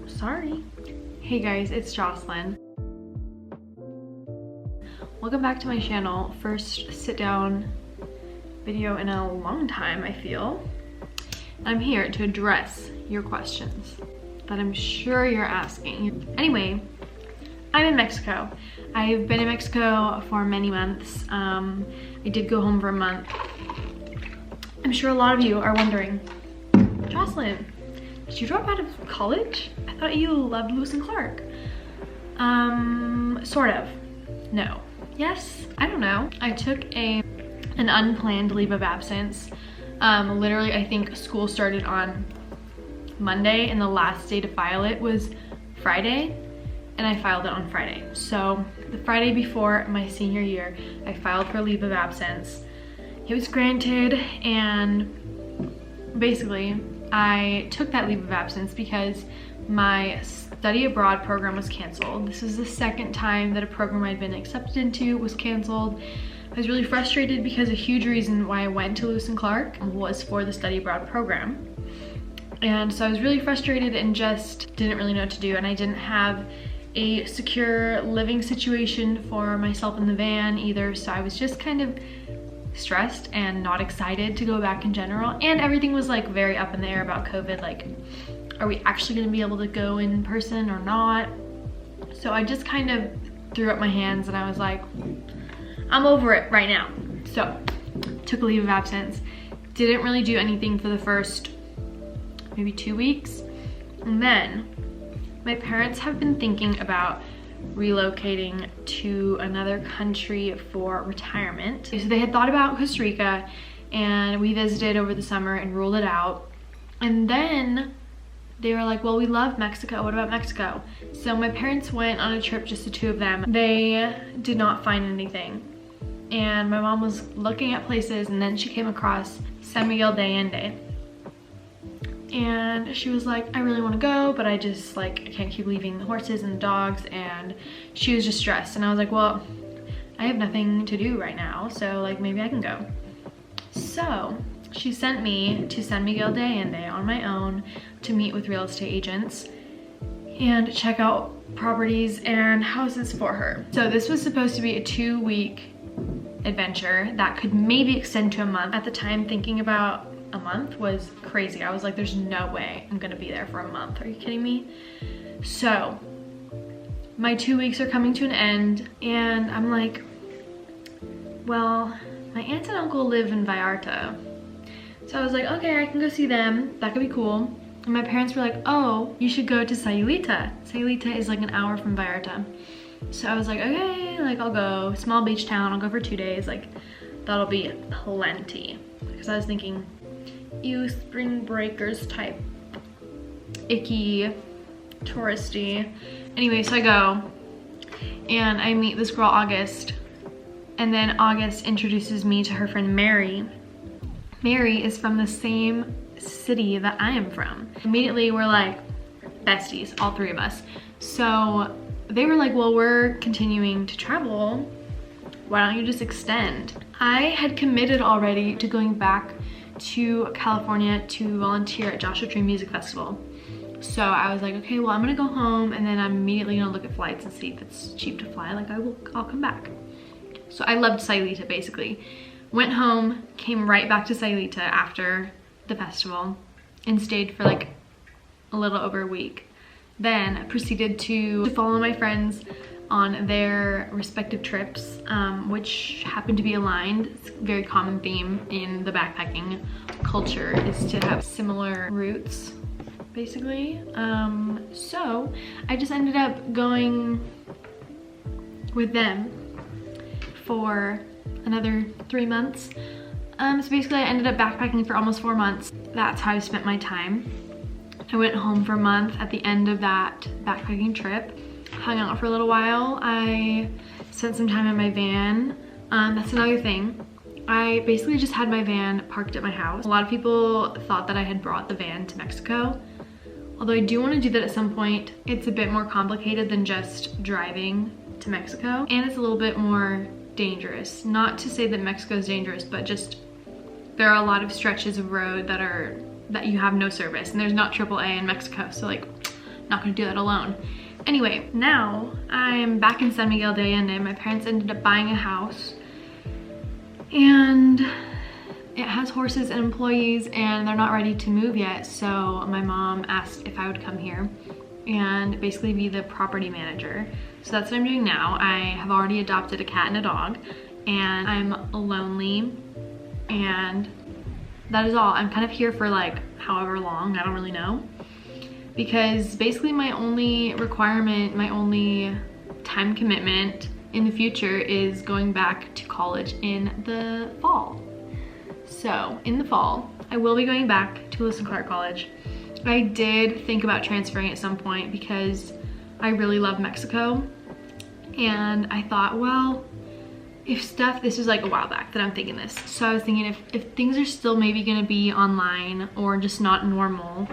sorry. Hey guys, it's Jocelyn. Welcome back to my channel. First sit down video in a long time, I feel. I'm here to address your questions that I'm sure you're asking. Anyway, I'm in Mexico. I've been in Mexico for many months. I did go home for a month. I'm sure a lot of you are wondering, Jocelyn, did you drop out of college? I thought you loved Lewis and Clark. Sort of. No. Yes? I don't know. I took an unplanned leave of absence. Literally, I think school started on Monday and the last day to file it was Friday, and I filed it on Friday. So the Friday before my senior year, I filed for leave of absence. It was granted, and basically I took that leave of absence because my study abroad program was canceled. This is the second time that a program I'd been accepted into was canceled. I was really frustrated because a huge reason why I went to Lewis and Clark was for the study abroad program. And so I was really frustrated and just didn't really know what to do, and I didn't have a secure living situation for myself in the van either, so I was just kind of stressed and not excited to go back in general. And everything was like very up in the air about COVID, like, are we actually gonna be able to go in person or not? So I just kind of threw up my hands and I was like, I'm over it right now. So took a leave of absence, didn't really do anything for the first maybe 2 weeks. And then my parents have been thinking about relocating to another country for retirement. So they had thought about Costa Rica, and we visited over the summer and ruled it out. And then they were like, well, we love Mexico. What about Mexico? So my parents went on a trip, just the two of them. They did not find anything. And my mom was looking at places, and then she came across San Miguel de Allende. And she was like, I really want to go, but I just like, I can't keep leaving the horses and the dogs. And she was just stressed. And I was like, well, I have nothing to do right now, so like maybe I can go. So she sent me to San Miguel de Allende on my own to meet with real estate agents and check out properties and houses for her. So this was supposed to be a 2-week adventure that could maybe extend to a month. At the time, thinking about a month was crazy. I was like, there's no way I'm gonna be there for a month. Are you kidding me? So my 2 weeks are coming to an end, and I'm like, well, my aunt and uncle live in Vallarta. So I was like, okay, I can go see them. That could be cool. And my parents were like, oh, you should go to Sayulita. Sayulita is like an hour from Vallarta. So I was like, okay, like I'll go. Small beach town, I'll go for 2 days. Like that'll be plenty. Because I was thinking, ew, spring breakers type, icky, touristy. Anyway, so I go and I meet this girl, August. And then August introduces me to her friend, Mary. Mary is from the same city that I am from. Immediately we're like besties, all three of us. So they were like, well, we're continuing to travel. Why don't you just extend? I had committed already to going back to California to volunteer at Joshua Tree Music Festival. So I was like, okay, well, I'm gonna go home and then I'm immediately gonna look at flights and see if it's cheap to fly. Like I'll come back. So I loved Sayulita basically. Went home, came right back to Sayulita after the festival and stayed for like a little over a week. Then proceeded to follow my friends on their respective trips, which happened to be aligned. It's a very common theme in the backpacking culture is to have similar routes, basically. So I just ended up going with them for another 3 months. So basically I ended up backpacking for almost 4 months. That's how I spent my time. I went home for a month at the end of that backpacking trip. Hung out for a little while. I spent some time in my van. That's another thing. I basically just had my van parked at my house. A lot of people thought that I had brought the van to Mexico. Although I do want to do that at some point. It's a bit more complicated than just driving to Mexico. And it's a little bit more dangerous. Not to say that Mexico is dangerous, but just there are a lot of stretches of road that you have no service, and there's not AAA in Mexico. So like not gonna do that alone. Anyway, now I'm back in San Miguel de Allende. My parents ended up buying a house and it has horses and employees and they're not ready to move yet. So my mom asked if I would come here and basically be the property manager. So that's what I'm doing now. I have already adopted a cat and a dog and I'm lonely, and that is all. I'm kind of here for like however long, I don't really know. Because basically my only requirement, my only time commitment in the future is going back to college in the fall. So in the fall, I will be going back to Lewis and Clark College. I did think about transferring at some point because I really love Mexico. And I thought, well, this was like a while back that I'm thinking this. So I was thinking if things are still maybe gonna be online or just not normal,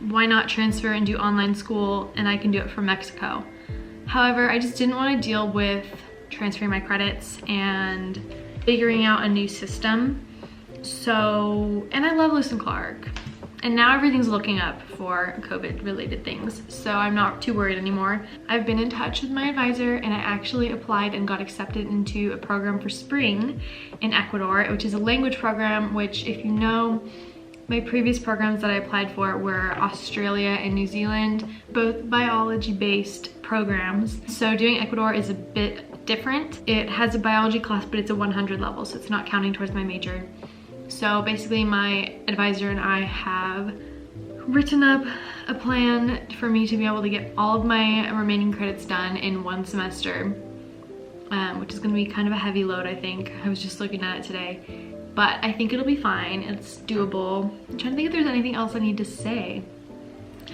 why not transfer and do online school and I can do it from Mexico. However, I just didn't want to deal with transferring my credits and figuring out a new system. So, and I love Lewis and Clark. And now everything's looking up for COVID related things. So I'm not too worried anymore. I've been in touch with my advisor and I actually applied and got accepted into a program for spring in Ecuador, which is a language program, which if you know, my previous programs that I applied for were Australia and New Zealand, both biology-based programs. So doing Ecuador is a bit different. It has a biology class, but it's a 100 level, so it's not counting towards my major. So basically my advisor and I have written up a plan for me to be able to get all of my remaining credits done in one semester, which is gonna be kind of a heavy load, I think. I was just looking at it today. But I think it'll be fine, it's doable. I'm trying to think if there's anything else I need to say.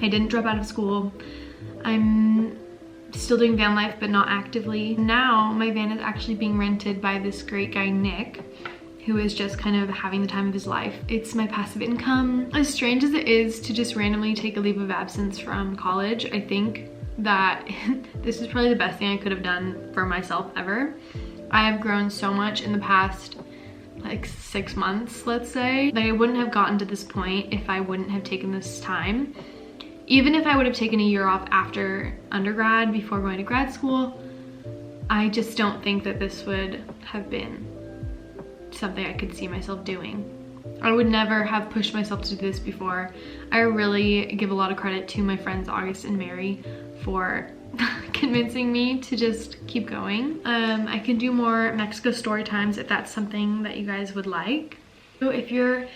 I didn't drop out of school. I'm still doing van life, but not actively. Now my van is actually being rented by this great guy, Nick, who is just kind of having the time of his life. It's my passive income. As strange as it is to just randomly take a leave of absence from college, I think that this is probably the best thing I could have done for myself ever. I have grown so much in the past like 6 months, let's say. Like I wouldn't have gotten to this point if I wouldn't have taken this time. Even if I would have taken a year off after undergrad before going to grad school, I just don't think that this would have been something I could see myself doing. I would never have pushed myself to do this before. I really give a lot of credit to my friends August and Mary for convincing me to just keep going. I can do more Mexico story times if that's something that you guys would like. So if you're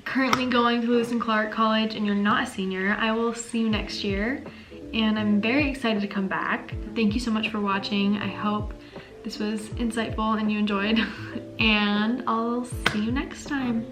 currently going to Lewis and Clark College and you're not a senior, I will see you next year and I'm very excited to come back. Thank you so much for watching. I hope this was insightful and you enjoyed and I'll see you next time.